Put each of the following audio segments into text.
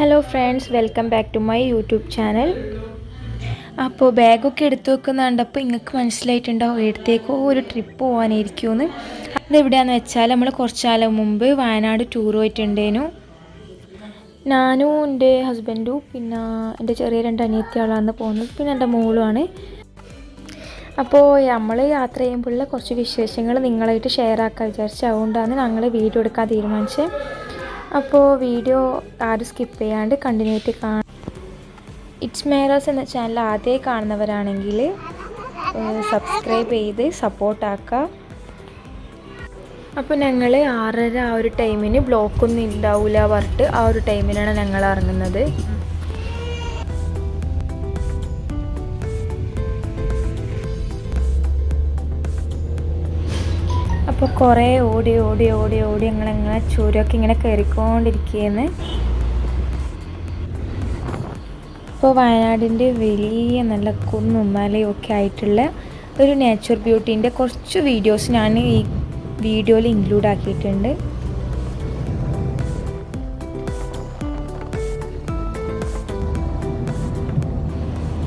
Hello friends, welcome back to my YouTube channel. അപ്പോൾ ബാഗൊക്കെ എടുത്തു വെക്കുന്ന കണ്ടപ്പോൾ നിങ്ങൾക്ക് മനസ്സിലായിട്ടുണ്ടാവും എവിടത്തേക്കോ ഒരു ട്രിപ്പ് പോകാനായിരിക്കുമെന്ന്. അതെവിടെയാണെന്ന് വെച്ചാൽ നമ്മൾ കുറച്ച് കാലം മുമ്പ് വയനാട് ടൂർ പോയിട്ടുണ്ടേനു. ഞാനും എൻ്റെ ഹസ്ബൻഡും പിന്നെ എൻ്റെ ചെറിയ 2 അനിയത്തികളാണ് പോകുന്നത്, പിന്നെ എൻ്റെ മോളുമാണ്. അപ്പോൾ നമ്മൾ യാത്ര ചെയ്യുമ്പോഴുള്ള കുറച്ച് വിശേഷങ്ങൾ നിങ്ങളായിട്ട് ഷെയർ ആക്കാൻ വിചാരിച്ചു. അതുകൊണ്ടാണ് ഞങ്ങൾ വീഡിയോ എടുക്കാൻ തീരുമാനിച്ചത്. അപ്പോൾ വീഡിയോ ആരും സ്കിപ്പ് ചെയ്യാണ്ട് കണ്ടിന്യൂ ആയിട്ട് കാണാം. ഇറ്റ്സ് മേറോസ് എന്ന ചാനൽ ആദ്യമായി കാണുന്നവരാണെങ്കിൽ സബ്സ്ക്രൈബ് ചെയ്ത് സപ്പോർട്ടാക്കുക. അപ്പോൾ ഞങ്ങൾ 6:30 ആ ഒരു ടൈമിന് ബ്ലോക്കൊന്നും ഉണ്ടാവില്ല പറഞ്ഞിട്ട് ആ ഒരു ടൈമിലാണ് ഞങ്ങൾ ഇറങ്ങുന്നത്. അപ്പോൾ കുറേ ഓടി ഞങ്ങളിങ്ങനെ ചുരമൊക്കെ ഇങ്ങനെ കയറിക്കൊണ്ടിരിക്കുകയെന്ന്. ഇപ്പോൾ വയനാടിൻ്റെ വലിയ നല്ല കുന്നും മലയും ഒക്കെ ആയിട്ടുള്ള ഒരു നേച്ചർ ബ്യൂട്ടീൻ്റെ കുറച്ച് വീഡിയോസ് ഞാൻ ഈ വീഡിയോയിൽ ഇൻക്ലൂഡ് ആക്കിയിട്ടുണ്ട്.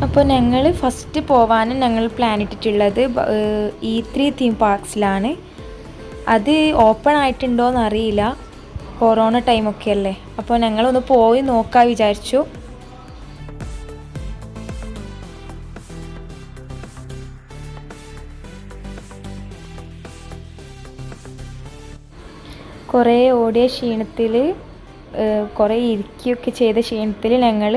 അപ്പോൾ ഞങ്ങൾ ഫസ്റ്റ് പോകാനും ഞങ്ങൾ പ്ലാൻ ഇട്ടിട്ടുള്ളത് E3 തീം പാർക്സിലാണ്. അത് ഓപ്പൺ ആയിട്ടുണ്ടോയെന്ന് അറിയില്ല, കൊറോണ ടൈമൊക്കെ അല്ലേ. അപ്പോൾ ഞങ്ങളൊന്ന് പോയി നോക്കാൻ വിചാരിച്ചു. കുറേ ഓടിയ ക്ഷീണത്തിൽ, കുറേ ഇരിക്കുകയൊക്കെ ചെയ്ത ക്ഷീണത്തിൽ ഞങ്ങൾ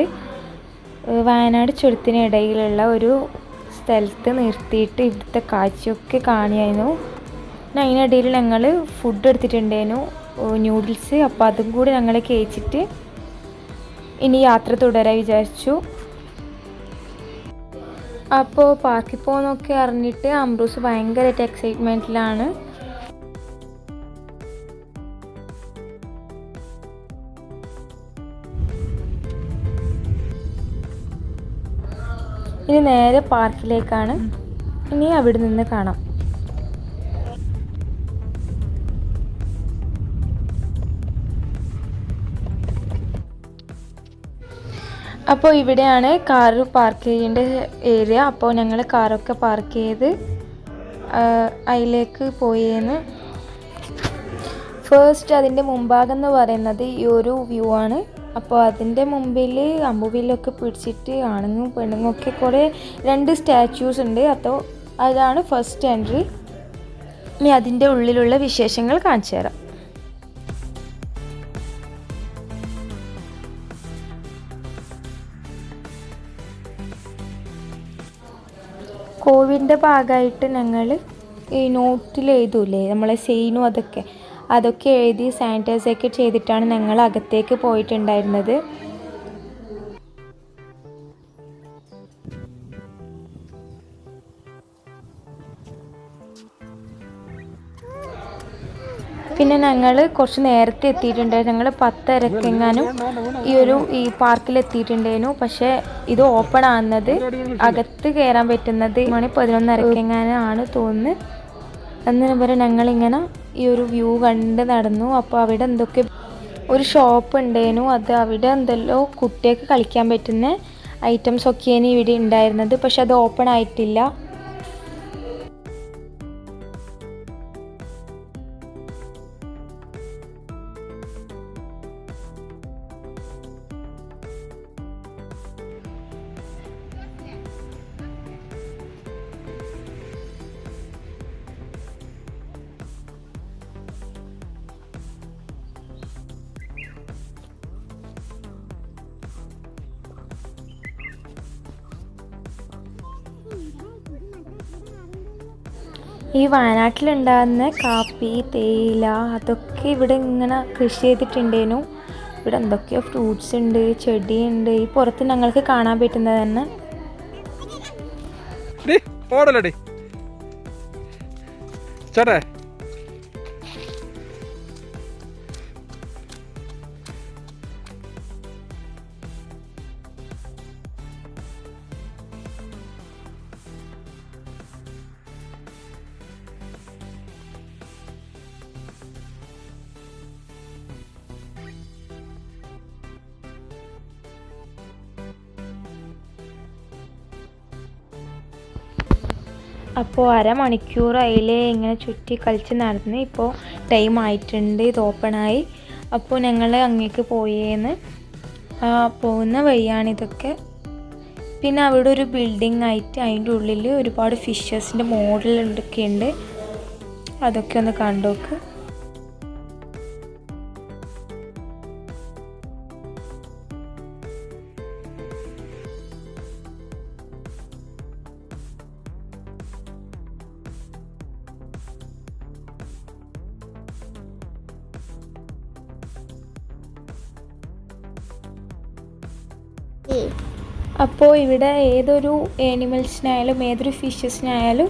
വയനാട് ചുരത്തിനിടയിലുള്ള ഒരു സ്ഥലത്ത് നിർത്തിയിട്ട് ഇവിടുത്തെ കാഴ്ചയൊക്കെ കാണിയായിരുന്നു. അതിനിടയിൽ ഞങ്ങൾ ഫുഡ് എടുത്തിട്ടുണ്ടായിരുന്നു, ന്യൂഡിൽസ്. അപ്പോൾ അതും കൂടി ഞങ്ങൾ കഴിച്ചിട്ട് ഇനി യാത്ര തുടരാൻ വിചാരിച്ചു. അപ്പോൾ പാർക്കിൽ പോകുന്നൊക്കെ അറിഞ്ഞിട്ട് അംബ്രൂസ് ഭയങ്കരമായിട്ട് എക്സൈറ്റ്മെൻറ്റിലാണ്. ഇനി നേരെ പാർക്കിലേക്കാണ്, ഇനി അവിടെ നിന്ന് കാണാം. അപ്പോൾ ഇവിടെയാണ് കാർ പാർക്ക് ചെയ്യേണ്ട ഏരിയ. അപ്പോൾ ഞങ്ങൾ കാറൊക്കെ പാർക്ക് ചെയ്ത് അതിലേക്ക് പോയെന്ന്. ഫസ്റ്റ് അതിൻ്റെ മുമ്പാകം എന്ന് പറയുന്നത് ഈ ഒരു വ്യൂ ആണ്. അപ്പോൾ അതിൻ്റെ മുമ്പിൽ അമ്പുവിലൊക്കെ പിടിച്ചിട്ട് ആണുങ്ങും പെണ്ണുങ്ങും ഒക്കെ കുറേ 2 സ്റ്റാച്യൂസ് ഉണ്ട്. അപ്പോൾ അതാണ് ഫസ്റ്റ് എൻട്രി. ഇനി അതിൻ്റെ ഉള്ളിലുള്ള വിശേഷങ്ങൾ കാണിച്ചു തരാം. കോവിഡിൻ്റെ ഭാഗമായിട്ട് ഞങ്ങൾ ഈ നോട്ടിൽ എഴുതൂലേ നമ്മളെ സെയിനും അതൊക്കെ എഴുതി സാനിറ്റൈസൊക്കെ ചെയ്തിട്ടാണ് ഞങ്ങൾ അകത്തേക്ക് പോയിട്ടുണ്ടായിരുന്നത്. പിന്നെ ഞങ്ങൾ കുറച്ച് നേരത്തെ എത്തിയിട്ടുണ്ടായിരുന്നു. ഞങ്ങൾ 10:30 ഈ പാർക്കിൽ എത്തിയിട്ടുണ്ടായിരുന്നു. പക്ഷേ ഇത് ഓപ്പൺ ആകുന്നത്, അകത്ത് കയറാൻ പറ്റുന്നത് 11:30 ആണ് തോന്നുന്നു. അന്ന് പറയും ഞങ്ങളിങ്ങനെ ഈ ഒരു വ്യൂ കണ്ട് നടന്നു. അപ്പോൾ അവിടെ എന്തൊക്കെ ഒരു ഷോപ്പ് ഉണ്ടായിരുന്നു. അത് അവിടെ എന്തെല്ലോ കുട്ടികൾക്ക് കളിക്കാൻ പറ്റുന്ന ഐറ്റംസൊക്കെയാണ് ഇവിടെ ഉണ്ടായിരുന്നത്. പക്ഷെ അത് ഓപ്പൺ ആയിട്ടില്ല. ഈ വയനാട്ടിലുണ്ടാകുന്ന കാപ്പി, തേയില അതൊക്കെ ഇവിടെ ഇങ്ങനെ കൃഷി ചെയ്തിട്ടുണ്ടേനു. ഇവിടെ എന്തൊക്കെയോ ഫ്രൂട്ട്സ് ഉണ്ട്, ചെടിയുണ്ട്. ഈ പുറത്ത് ഞങ്ങൾക്ക് കാണാൻ പറ്റുന്നത് തന്നെ. അപ്പോൾ അരമണിക്കൂർ അതിൽ ഇങ്ങനെ ചുറ്റി കളിച്ച് നടന്ന് ഇപ്പോൾ ടൈം ആയിട്ടുണ്ട്, ഇത് ഓപ്പണായി. അപ്പോൾ ഞങ്ങൾ അങ്ങേക്ക് പോയേന്ന് പോകുന്ന വഴിയാണിതൊക്കെ. പിന്നെ അവിടെ ഒരു ബിൽഡിംഗ് ആയിട്ട് അതിൻ്റെ ഉള്ളിൽ ഒരുപാട് ഫിഷസിൻ്റെ മോഡലൊക്കെ ഉണ്ട്, അതൊക്കെ ഒന്ന് കണ്ടോക്ക്. അപ്പോൾ ഇവിടെ ഏതൊരു ആനിമൽസിനായാലും ഏതൊരു ഫിഷസിനായാലും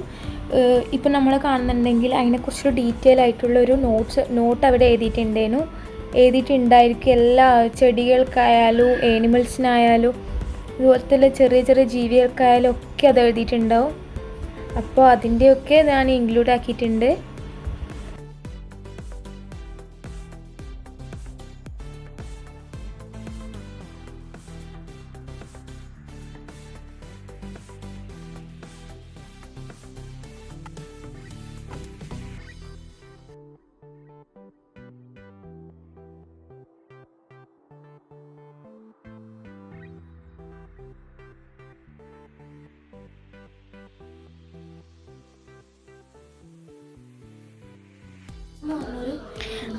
ഇപ്പം നമ്മൾ കാണുന്നുണ്ടെങ്കിൽ അതിനെക്കുറിച്ചൊരു ഡീറ്റെയിൽ ആയിട്ടുള്ളൊരു നോട്ട് അവിടെ എഴുതിയിട്ടുണ്ടായിരിക്കും. എല്ലാ ചെടികൾക്കായാലും ആനിമൽസിനായാലും ഇതുപോലത്തെ ചെറിയ ചെറിയ ജീവികൾക്കായാലും ഒക്കെ അത് എഴുതിയിട്ടുണ്ടാവും. അപ്പോൾ അതിൻ്റെയൊക്കെ ഞാൻ ഇൻക്ലൂഡ് ആക്കിയിട്ടുണ്ട്.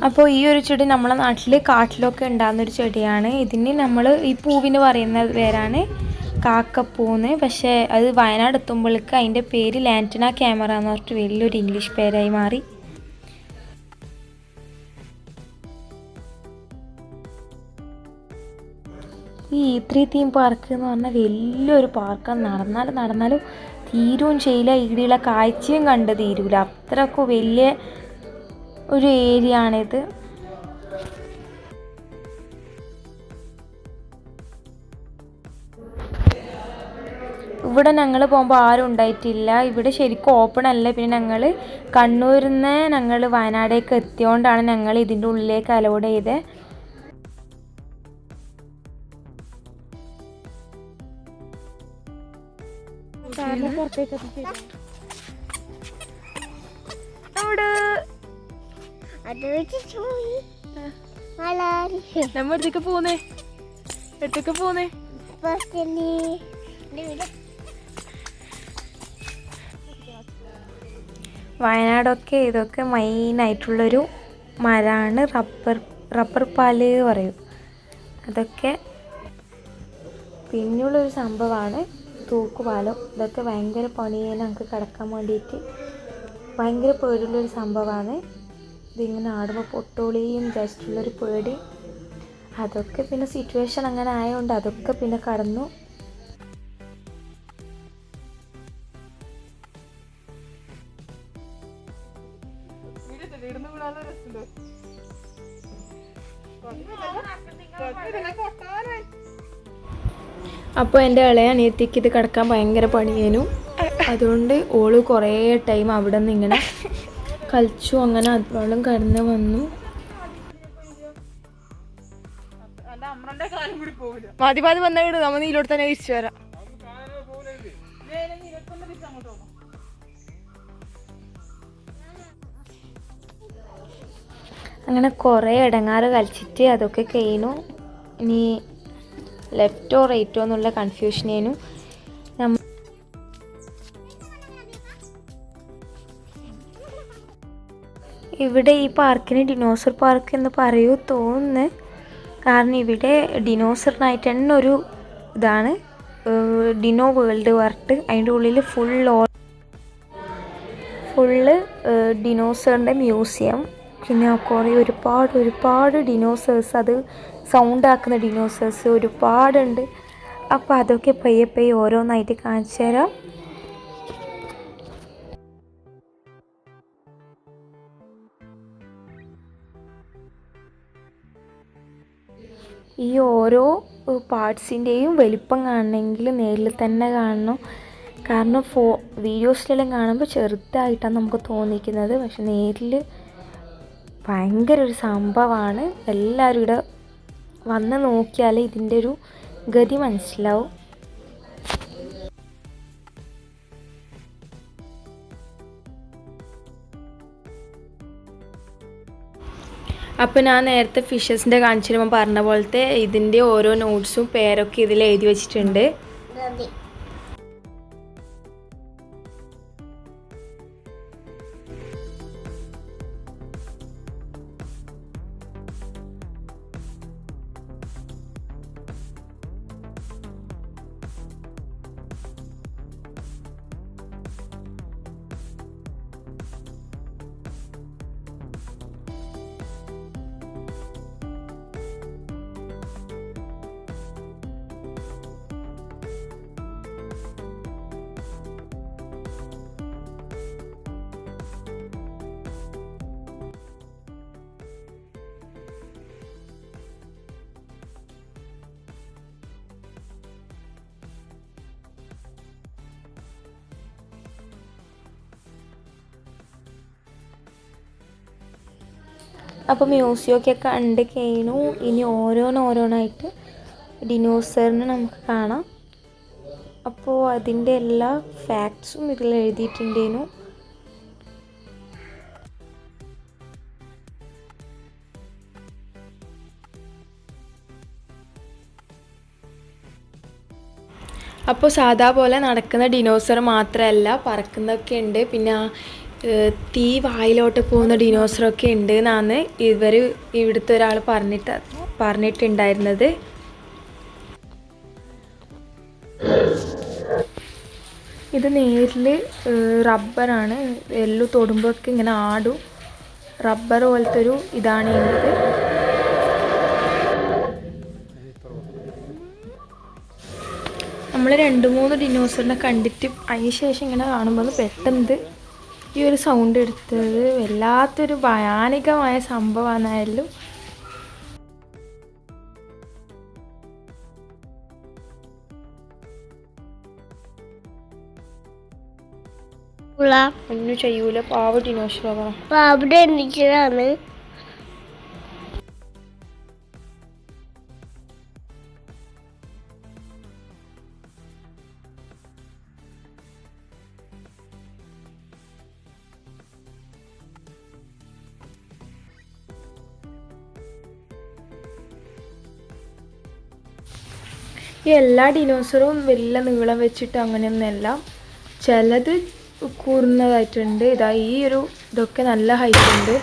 അപ്പോൾ ഈ ഒരു ചെടി നമ്മളെ നാട്ടിൽ കാട്ടിലൊക്കെ ഉണ്ടാകുന്നൊരു ചെടിയാണ്. ഇതിന് നമ്മൾ ഈ പൂവിന് പറയുന്ന പേരാണ് കാക്കപ്പൂന്ന്. പക്ഷേ അത് വയനാട് എത്തുമ്പോഴേക്ക് അതിൻ്റെ പേര് ലാൻറ്റന ക്യാമറ എന്ന് പറഞ്ഞിട്ട് വലിയൊരു ഇംഗ്ലീഷ് പേരായി മാറി. ഈ E3 തീം പാർക്ക് എന്ന് പറഞ്ഞാൽ വലിയൊരു പാർക്കാണ്. നടന്നാലും തീരുവും ചെയ്യില്ല, ഇവിടെയുള്ള കാഴ്ചയും കണ്ട് തീരൂല, അത്രയ്ക്ക് വലിയ ഒരു ഏരിയ ആണിത്. ഇവിടെ ഞങ്ങൾ പോകുമ്പോൾ ആരും ഉണ്ടായിട്ടില്ല. ഇവിടെ ശരിക്കും ഓപ്പൺ അല്ല. പിന്നെ ഞങ്ങൾ കണ്ണൂരിൽ നിന്ന് ഞങ്ങൾ വയനാടേക്ക് എത്തിയോണ്ടാണ് ഞങ്ങൾ ഇതിൻ്റെ ഉള്ളിലേക്ക് അലോഡ് ചെയ്തത്. നമ്മ എടുത്തേക്ക് പോന്നേ വയനാടൊക്കെ ഇതൊക്കെ മെയിനായിട്ടുള്ളൊരു മരമാണ്. റബ്ബർ പാല് പറയും. അതൊക്കെ പിന്നെയുള്ളൊരു സംഭവമാണ് തൂക്കുപാലം. ഇതൊക്കെ ഭയങ്കര പണിയാണ് ഞങ്ങൾക്ക് കിടക്കാൻ വേണ്ടിയിട്ട്. ഭയങ്കര പേടിയുള്ളൊരു സംഭവമാണ്. ഇതിങ്ങനെ ആടുമ്പോൾ പൊട്ടോളിയും ജസ്റ്റുള്ളൊരു പേടി. അതൊക്കെ പിന്നെ സിറ്റുവേഷൻ അങ്ങനെ ആയതുകൊണ്ട് അതൊക്കെ പിന്നെ കടന്നു. അപ്പോൾ എൻ്റെ ഇളയ അനിയത്തിക്ക് ഇത് കിടക്കാൻ ഭയങ്കര പണിയേനു. അതുകൊണ്ട് ഓള് കുറേ ടൈം അവിടെ നിന്ന് ഇങ്ങനെ കളിച്ചു. അങ്ങനെ അതുവെള്ളം കടന്ന് വന്നു. മതി വന്നിട്ട് നമ്മൾ നീലോട്ട് തന്നെ തിരിച്ചു വരാം. അങ്ങനെ കുറേ ഇടങ്ങാറ് കളിച്ചിട്ട് അതൊക്കെ കഴിഞ്ഞു. ഇനി ലെഫ്റ്റോ റൈറ്റോ എന്നുള്ള കൺഫ്യൂഷനേനു. ഇവിടെ ഈ പാർക്കിന് ഡിനോസർ പാർക്ക് എന്ന് പറയൂ തോന്നുന്നു. കാരണം ഇവിടെ ഡിനോസറിനായിട്ട് തന്നെ ഒരു ഇതാണ് ഡിനോ വേൾഡ് പറഞ്ഞിട്ട്. അതിൻ്റെ ഉള്ളിൽ ഫുള്ള് ഡിനോസറിൻ്റെ മ്യൂസിയം. പിന്നെ കുറേ ഒരുപാട് ഡിനോസേഴ്സ്, അത് സൗണ്ട് ആക്കുന്ന ഡിനോസേഴ്സ് ഒരുപാടുണ്ട്. അപ്പോൾ അതൊക്കെ പയ്യെ ഓരോന്നായിട്ട് കാണിച്ചു തരാം. ഈ ഓരോ പാർട്സിൻ്റെയും വലിപ്പം കാണണമെങ്കിൽ നേരിൽ തന്നെ കാണണം. കാരണം വീഡിയോസിലെല്ലാം കാണുമ്പോൾ ചെറുതായിട്ടാണ് നമുക്ക് തോന്നിക്കുന്നത്. പക്ഷെ നേരിൽ ഭയങ്കര ഒരു സംഭവമാണ്. എല്ലാവരും ഇവിടെ വന്ന് നോക്കിയാൽ ഇതിൻ്റെ ഒരു ഗതി മനസ്സിലാവും. അപ്പോൾ ഞാൻ നേരത്തെ ഫിഷസിൻ്റെ കാണിച്ചിരുമ്പോൾ പറഞ്ഞ പോലത്തെ ഇതിൻ്റെ ഓരോ നോട്ട്സും പേരൊക്കെ ഇതിൽ എഴുതി വെച്ചിട്ടുണ്ട്. അപ്പോൾ മ്യൂസിയമൊക്കെ കണ്ട് കഴിഞ്ഞു. ഇനി ഓരോന്നായിട്ട് ഡിനോസറിനെ നമുക്ക് കാണാം. അപ്പോൾ അതിൻ്റെ എല്ലാ ഫാക്ട്സും ഇതിൽ എഴുതിയിട്ടുണ്ടേനു. അപ്പോൾ സാധാ പോലെ നടക്കുന്ന ഡിനോസർ മാത്രമല്ല, പറക്കുന്നതൊക്കെ ഉണ്ട്. പിന്നെ തീ വായിലോട്ട് പോകുന്ന ഡിനോസറൊക്കെ ഉണ്ട് എന്നാണ് ഇവിടുത്തെ ഒരാൾ പറഞ്ഞിട്ടുണ്ടായിരുന്നത്. ഇത് നേരിൽ റബ്ബറാണ്. എല്ലാം തൊടുമ്പോഴൊക്കെ ഇങ്ങനെ ആടും. റബ്ബർ പോലത്തെ ഒരു ഇതാണ് ഉള്ളത്. നമ്മൾ 2-3 ഡിനോസറിനെ കണ്ടിട്ട് അതിന് ശേഷം ഇങ്ങനെ കാണുമ്പോൾ പെട്ടെന്ന് ഈ ഒരു സൗണ്ട് എടുത്തത് വല്ലാത്തൊരു ഭയാനകമായ സംഭവമാണായാലും. ഒന്നും ചെയ്യൂല, പാവ ഡിനോസറാണ്. ഈ എല്ലാ ഡിനോസറും വലിയ നീളം വെച്ചിട്ട് അങ്ങനെയൊന്നുമല്ല, ചിലത് കൂർന്നതായിട്ടുണ്ട്. ഇതൊക്കെ നല്ല ഹൈറ്റ് ഉണ്ട്.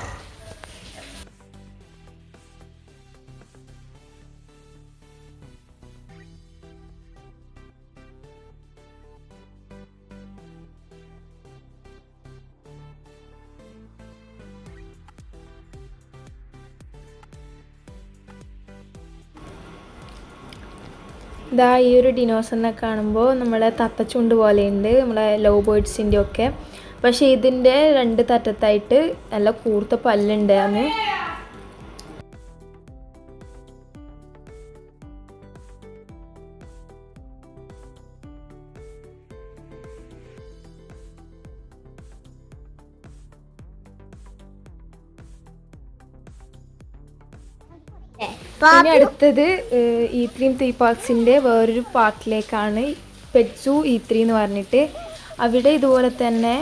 ഈ ഒരു ഡിനോസറിനെ കാണുമ്പോൾ നമ്മളെ തത്തച്ചുണ്ട് പോലെയുണ്ട്, നമ്മളെ ലവ് ബേർഡ്സിൻ്റെ ഒക്കെ. പക്ഷേ ഇതിൻ്റെ 2 തറ്റത്തായിട്ട് നല്ല കൂർത്ത പല്ലുണ്ട്. അന്ന് ഇനി അടുത്തത് E3 തീം പാർക്സിൻ്റെ വേറൊരു പാർക്കിലേക്കാണ്, പെറ്റ് സൂ E3 എന്ന് പറഞ്ഞിട്ട്. അവിടെ ഇതുപോലെ തന്നെ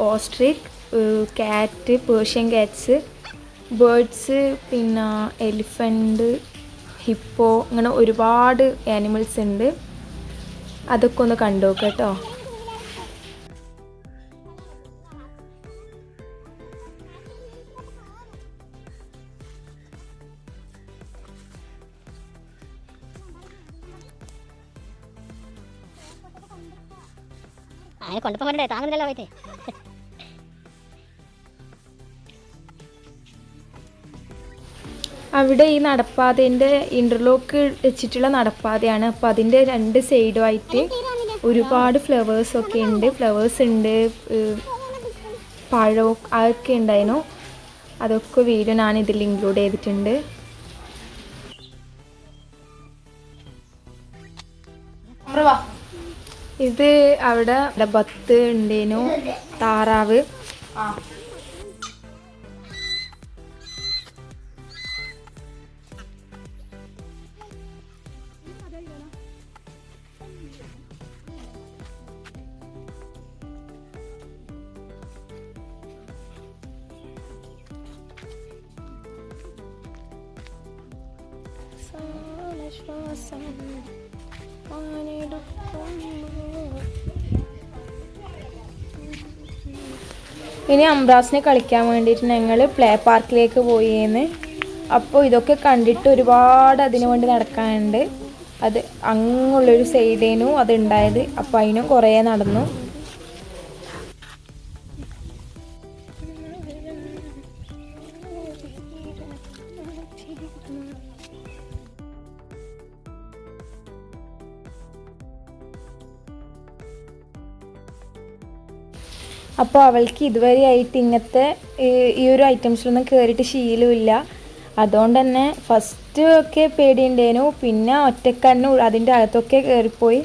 ostrich, cat, Persian cats, birds, പിന്നെ എലിഫൻറ്റ്, ഹിപ്പോ, അങ്ങനെ ഒരുപാട് ആനിമൽസ് ഉണ്ട്. അതൊക്കെ ഒന്ന് കണ്ടു നോക്കാം കേട്ടോ. അതിനെ കൊണ്ടുപോകണ്ടേ, താങ്ങുന്നില്ലല്ലോ പോയിട്ട്. അവിടെ ഈ നടപ്പാതേൻ്റെ ഇൻ്റർലോക്ക് വെച്ചിട്ടുള്ള നടപ്പാതയാണ്. അപ്പോൾ അതിൻ്റെ 2 സൈഡുമായിട്ട് ഒരുപാട് ഫ്ലവേഴ്സൊക്കെ ഉണ്ട്. ഫ്ലവേഴ്സ് ഉണ്ട്, പഴവും അതൊക്കെ ഉണ്ടായിരുന്നു. അതൊക്കെ വീഡിയോ ഞാൻ ഇതിൽ ഇൻക്ലൂഡ് ചെയ്തിട്ടുണ്ട്. ഇത് അവിടെ ബത്ത് ഉണ്ടേനു, താറാവ്. അവസാന ശ്വാസം ഇനി അംബ്രാസിനെ കളിക്കാൻ വേണ്ടിയിട്ട് ഞങ്ങൾ പ്ലേ പാർക്കിലേക്ക് പോയേന്ന്. അപ്പോൾ ഇതൊക്കെ കണ്ടിട്ട് ഒരുപാട് അതിനു വേണ്ടി നടക്കാനുണ്ട്. അത് അങ്ങുള്ളൊരു സൈഡേനു അത് ഉണ്ടായത്. അപ്പോൾ അതിനും കുറേ നടന്നു. അപ്പോൾ അവൾക്ക് ഇതുവരെയായിട്ട് ഇങ്ങനത്തെ ഈ ഒരു ഐറ്റംസിലൊന്നും കയറിയിട്ട് ശീലമില്ല. അതുകൊണ്ട് തന്നെ ഫസ്റ്റ് ഒക്കെ പേടിയുണ്ടേനു. പിന്നെ ഒറ്റക്കന്നെ അതിൻ്റെ അകത്തൊക്കെ കയറിപ്പോയി.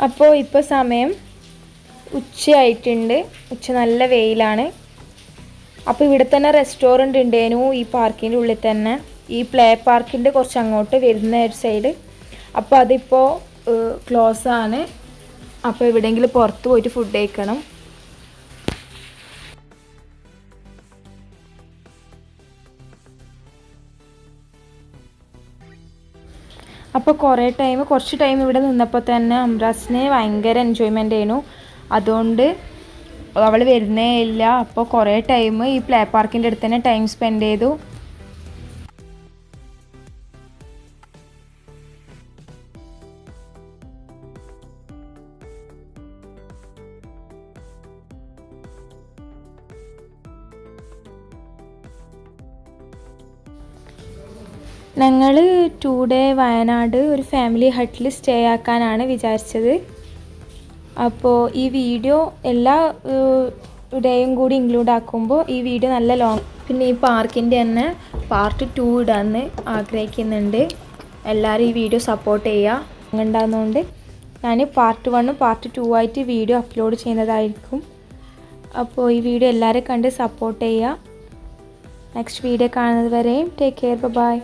അപ്പോൾ ഇപ്പോൾ സമയം ഉച്ചയായിട്ടുണ്ട്. ഉച്ച നല്ല വെയിലാണ്. അപ്പോൾ ഇവിടെ തന്നെ റെസ്റ്റോറൻറ്റ് ഉണ്ടേനു ഈ പാർക്കിൻ്റെ ഉള്ളിൽ തന്നെ. ഈ പ്ലേ പാർക്കിൻ്റെ കുറച്ച് അങ്ങോട്ട് വരുന്ന ഒരു സൈഡ്. അപ്പോൾ അതിപ്പോൾ ക്ലോസ് ആണ്. അപ്പോൾ എവിടെയെങ്കിലും പുറത്ത് പോയിട്ട് ഫുഡ് കഴിക്കണം. അപ്പോൾ കുറച്ച് ടൈം ഇവിടെ നിന്നപ്പോൾ തന്നെ അംബ്രാസിന് ഭയങ്കര എൻജോയ്മെൻ്റ് ആയിരുന്നു. അതുകൊണ്ട് അവൾ വരുന്നേ ഇല്ല. അപ്പോൾ കുറേ ടൈം ഈ പ്ലേ പാർക്കിൻ്റെ അടുത്ത് തന്നെ ടൈം സ്പെൻഡ് ചെയ്തു. ഞങ്ങൾ 2 ഡേ വയനാട് ഒരു ഫാമിലി ഹട്ടിൽ സ്റ്റേ ആക്കാനാണ് വിചാരിച്ചത്. അപ്പോൾ ഈ വീഡിയോ എല്ലാ ഡേയും കൂടി ഇൻക്ലൂഡ് ആക്കുമ്പോൾ ഈ വീഡിയോ നല്ല ലോങ്. പിന്നെ ഈ പാർക്കിൻ്റെ തന്നെ പാർട്ട് 2 ഇടാമെന്ന് ആഗ്രഹിക്കുന്നുണ്ട്. എല്ലാവരും ഈ വീഡിയോ സപ്പോർട്ട് ചെയ്യുക. ഉണ്ടാകുന്നതുകൊണ്ട് ഞാൻ പാർട്ട് 1 പാർട്ട് 2 ആയിട്ട് വീഡിയോ അപ്ലോഡ് ചെയ്യുന്നതായിരിക്കും. അപ്പോൾ ഈ വീഡിയോ എല്ലാവരും കണ്ട് സപ്പോർട്ട് ചെയ്യുക. നെക്സ്റ്റ് വീഡിയോ കാണുന്നത് വരെയും ടേക്ക് കെയർ. ബൈ.